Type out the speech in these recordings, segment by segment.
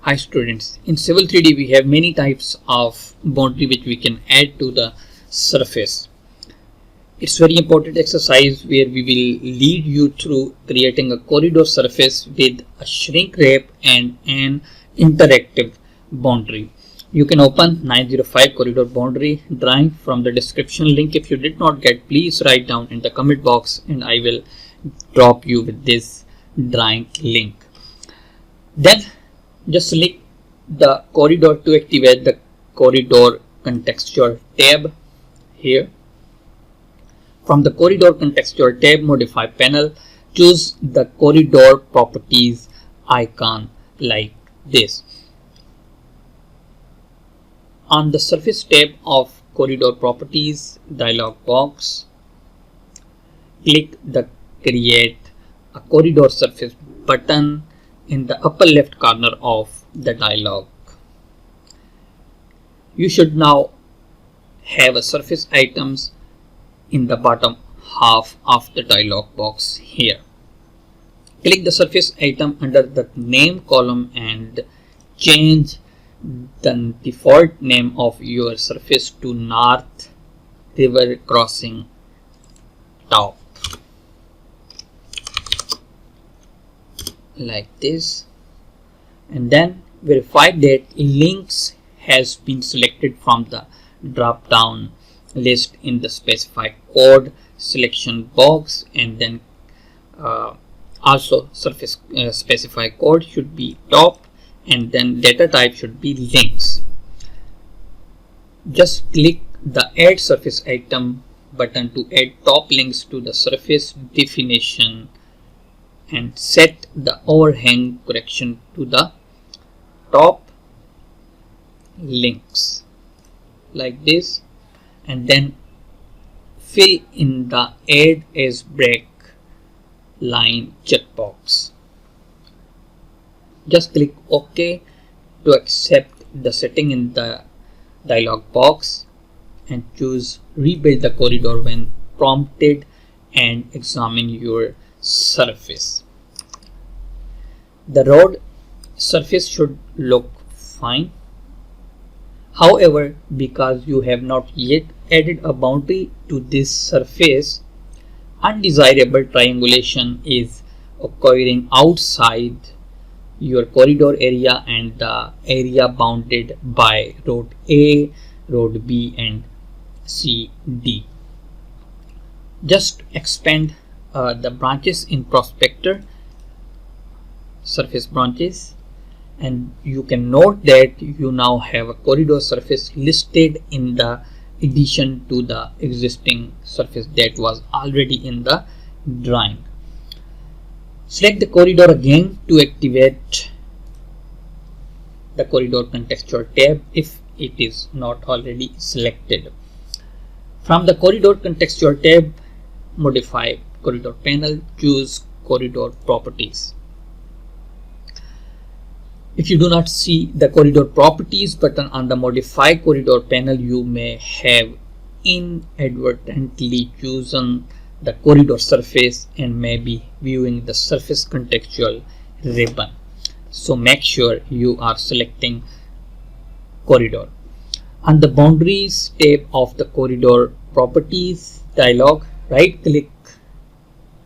Hi students, in Civil 3D we have many types of boundary which we can add to the surface. It's very important exercise where we will lead you through creating a corridor surface with a shrink wrap and an interactive boundary. You can open 905 corridor boundary drawing from the description link. If you did not get, please write down in the comment box and I will drop you with this drawing link. Then just select the corridor to activate the corridor contextual tab here. From the corridor contextual tab, modify panel, choose the corridor properties icon like this. On the surface tab of corridor properties dialog box, click the create a corridor surface button in the upper left corner of the dialog. You should now have a surface items in the bottom half of the dialog box here. Click the surface item under the name column and change the default name of your surface to North River Crossing Top. Like this, and then verify that links has been selected from the drop down list in the specify code selection box, and then also surface specify code should be top, and then data type should be links. Just click the add surface item button to add top links to the surface definition and set the overhang correction to the top links like this, and then fill in the add as break line checkbox. Just click OK to accept the setting in the dialog box and choose rebuild the corridor when prompted and examine your surface. The road surface should look fine. However, because you have not yet added a boundary to this surface, undesirable triangulation is occurring outside your corridor area and the area bounded by road A, road B and C, D. Just expand the branches in prospector surface branches, and you can note that you now have a corridor surface listed in the addition to the existing surface that was already in the drawing. Select the corridor again to activate the corridor contextual tab if it is not already selected. From the corridor contextual tab, modify corridor panel, choose corridor properties. If you do not see the corridor properties button on the modify corridor panel, you may have inadvertently chosen the corridor surface and may be viewing the surface contextual ribbon. So make sure you are selecting corridor. On the boundaries tab of the corridor properties dialog, right click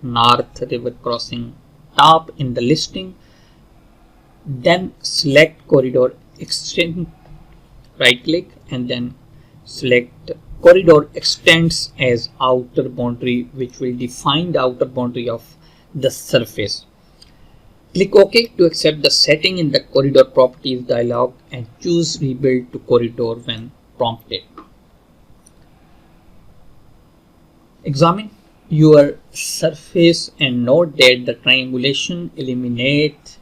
North River Crossing Top in the listing, then select corridor extend, right click, and then select corridor extends as outer boundary, which will define the outer boundary of the surface. Click OK to accept the setting in the corridor properties dialog and choose rebuild to corridor when prompted. Examine your surface and note that the triangulation eliminates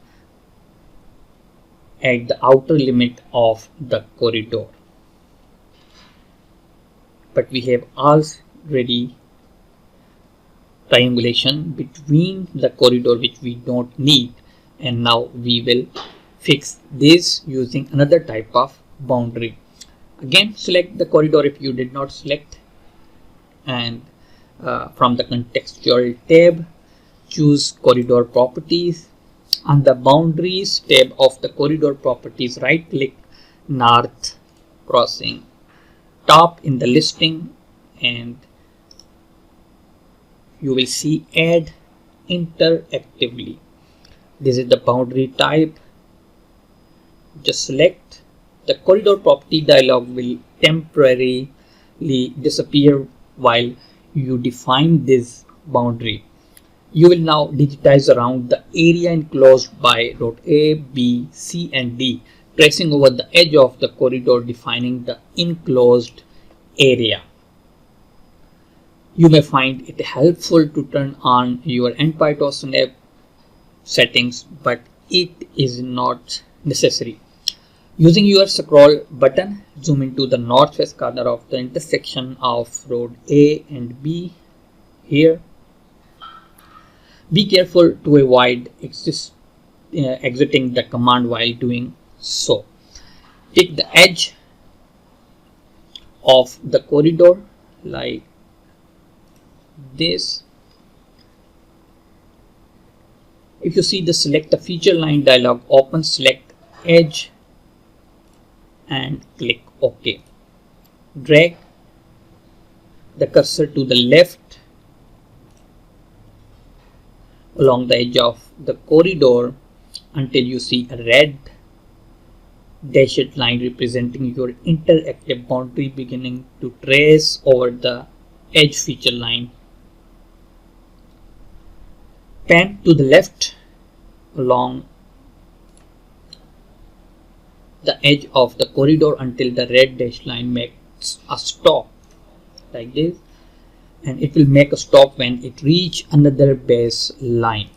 at the outer limit of the corridor, but we have already triangulation between the corridor which we don't need, and now we will fix this using another type of boundary. Again, select the corridor if you did not select, and from the contextual tab, choose corridor properties On the Boundaries tab of the corridor properties, right click North Crossing, top in the listing, and you will see Add Interactively. This is the boundary type. Just select. The corridor property dialog will temporarily disappear while you define this boundary. You will now digitize around the area enclosed by road A, B, C and D, tracing over the edge of the corridor, defining the enclosed area. You may find it helpful to turn on your endpoint or snap settings, but it is not necessary. Using your scroll button, zoom into the northwest corner of the intersection of road A and B here. Be careful to avoid exiting the command while doing so. Take the edge of the corridor like this. If you see the select the feature line dialog open, select edge and click OK. Drag the cursor to the left along the edge of the corridor until you see a red dashed line representing your interactive boundary beginning to trace over the edge feature line. Pan to the left along the edge of the corridor until the red dashed line makes a stop like this, and it will make a stop when it reach another base line.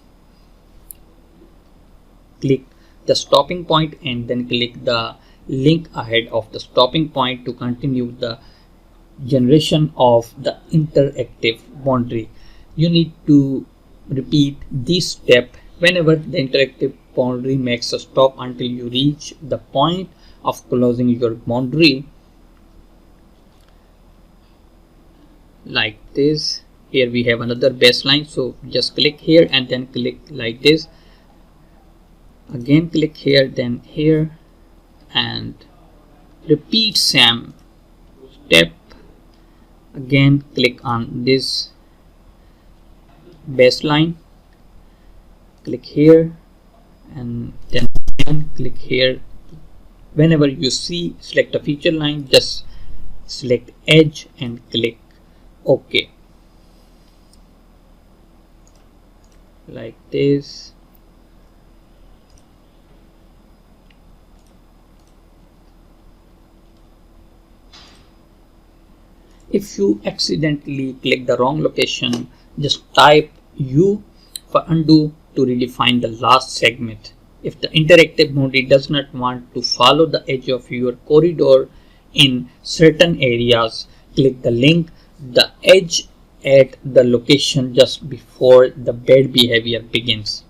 Click the stopping point and then click the link ahead of the stopping point to continue the generation of the interactive boundary. You need to repeat this step whenever the interactive boundary makes a stop until you reach the point of closing your boundary like this. Here we have another baseline, so just click here and then click like this. Again click here, then here, and repeat same step. Again click on this baseline, click here and then again click here. Whenever you see select a feature line, just select edge and click OK like this. If you accidentally click the wrong location, just type U for undo to redefine the last segment. If the interactive boundary does not want to follow the edge of your corridor in certain areas, click the link the edge at the location just before the bad behavior begins.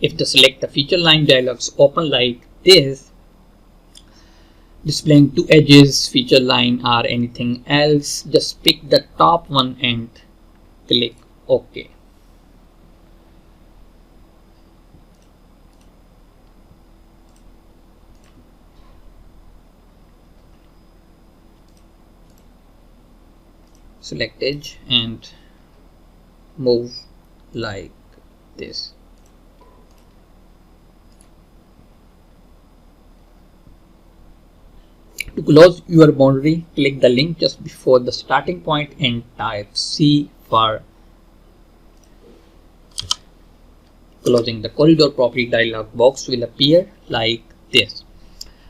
If the select the feature line dialogs open like this, displaying two edges, feature line or anything else, just pick the top one and click OK. Select edge and move like this. To close your boundary, click the link just before the starting point and type C for closing. The corridor property dialog box will appear like this.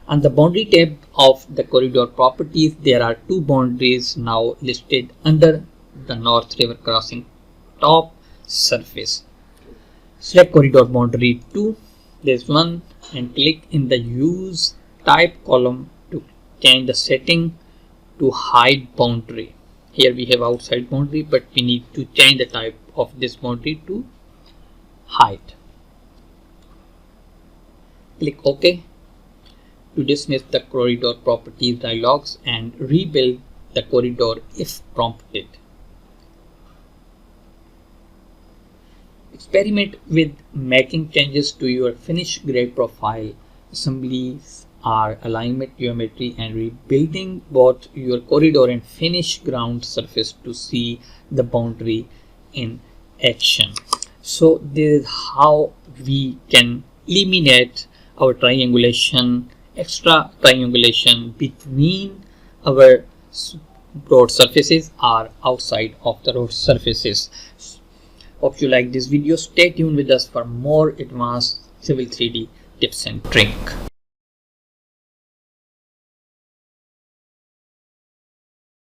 On the boundary tab of the corridor properties, there are two boundaries now listed under the North River Crossing top surface. Select corridor boundary 2, this one, and click in the use type column to change the setting to hide boundary. Here we have outside boundary, but we need to change the type of this boundary to hide. Click OK to dismiss the corridor properties dialogs and rebuild the corridor if prompted. Experiment with making changes to your finished grade profile, assemblies or alignment geometry, and rebuilding both your corridor and finished ground surface to see the boundary in action. So this is how we can eliminate our extra triangulation between our road surfaces or outside of the road surfaces. Hope you like this video. Stay tuned with us for more advanced Civil 3D tips and tricks.